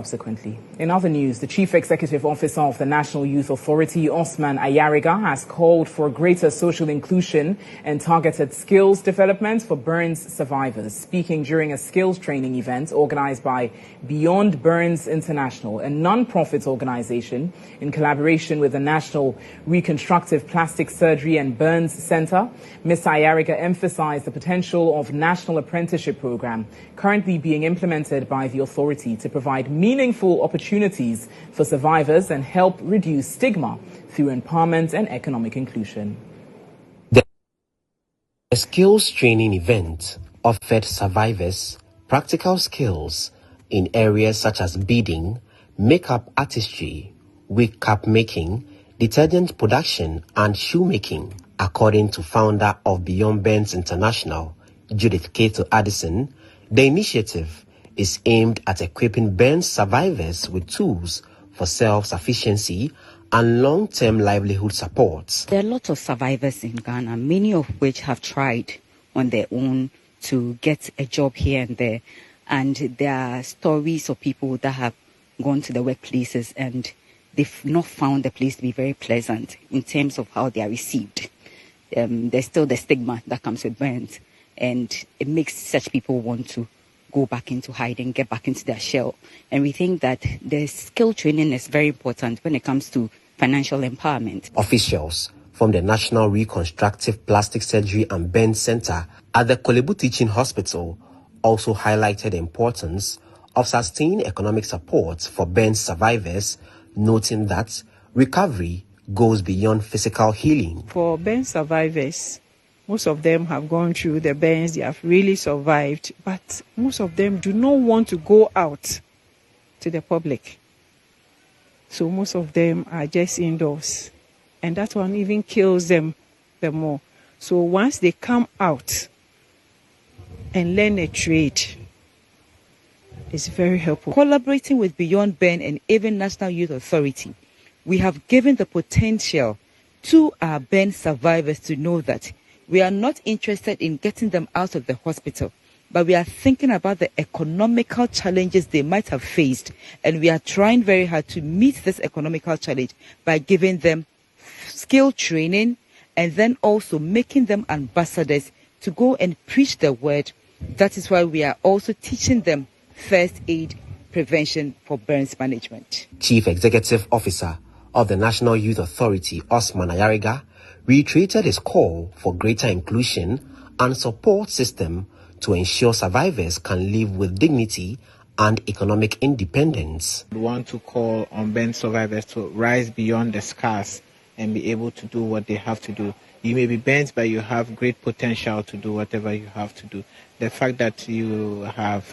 Subsequently. In other news, the Chief Executive Officer of the National Youth Authority, Osman Ayariga, has called for greater social inclusion and targeted skills development for burns survivors. Speaking during a skills training event organized by Beyond Burns International, a non-profit organization in collaboration with the National Reconstructive Plastic Surgery and Burns Center, Mr. Ayariga emphasized the potential of National Apprenticeship Program currently being implemented by the authority to provide meaningful opportunities for survivors and help reduce stigma through empowerment and economic inclusion. The skills training event offered survivors practical skills in areas such as beading, makeup artistry, wig cap making, detergent production, and shoemaking. According to founder of Beyond Burns International, Judith Kato Addison, the initiative is aimed at equipping burns survivors with tools for self-sufficiency and long-term livelihood support. There are lots of survivors in Ghana, many of which have tried on their own to get a job here and there. And there are stories of people that have gone to the workplaces and they've not found the place to be very pleasant in terms of how they are received. There's still the stigma that comes with burns, and it makes such people want to go back into hiding, get back into their shell. And we think that the skill training is very important when it comes to financial empowerment. Officials from the National Reconstructive Plastic Surgery and Burns Center at the Kolebu Teaching Hospital also highlighted the importance of sustained economic support for burns survivors, noting that recovery goes beyond physical healing. For burns survivors, most of them have gone through the burns, they have really survived, but most of them do not want to go out to the public. So most of them are just indoors, and that one even kills them the more. So once they come out and learn a trade, it's very helpful. Collaborating with Beyond Burn and even National Youth Authority, we have given the potential to our burn survivors to know that we are not interested in getting them out of the hospital, but we are thinking about the economical challenges they might have faced. And we are trying very hard to meet this economical challenge by giving them skill training and then also making them ambassadors to go and preach the word. That is why we are also teaching them first aid prevention for burns management. Chief Executive Officer of the National Youth Authority, Osman Ayariga, reiterated his call for greater inclusion and support system to ensure survivors can live with dignity and economic independence. We want to call on burn survivors to rise beyond the scars and be able to do what they have to do. You may be burnt, but you have great potential to do whatever you have to do. The fact that you have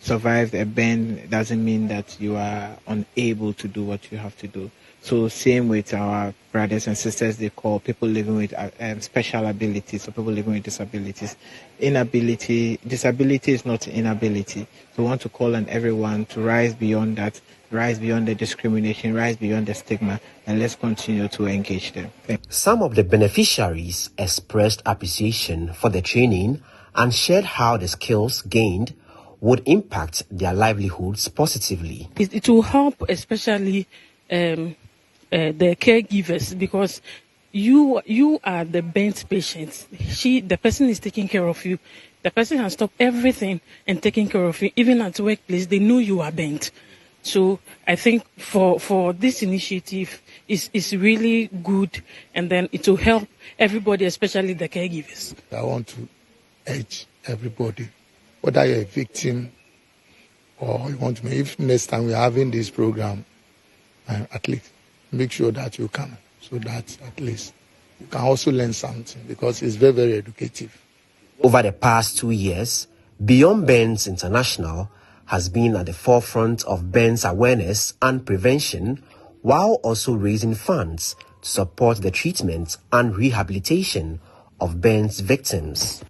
survived a burn doesn't mean that you are unable to do what you have to do. So same with our brothers and sisters, they call people living with special abilities or people living with disabilities. Disability is not inability. So we want to call on everyone to rise beyond that, rise beyond the discrimination, rise beyond the stigma, and let's continue to engage them. Some of the beneficiaries expressed appreciation for the training and shared how the skills gained would impact their livelihoods positively. It will help especially the caregivers, because you are the burnt patient. The person is taking care of you. The person has stopped everything and taking care of you. Even at workplace, they know you are burnt. So I think for this initiative is really good, and then it will help everybody, especially the caregivers. I want to urge everybody, whether you're a victim or you want to, if next time we're having this program, at least make sure that you come, so that at least you can also learn something, because it's very, very educative. Over the past 2 years, Beyond Burns International has been at the forefront of burns awareness and prevention, while also raising funds to support the treatment and rehabilitation of burns victims.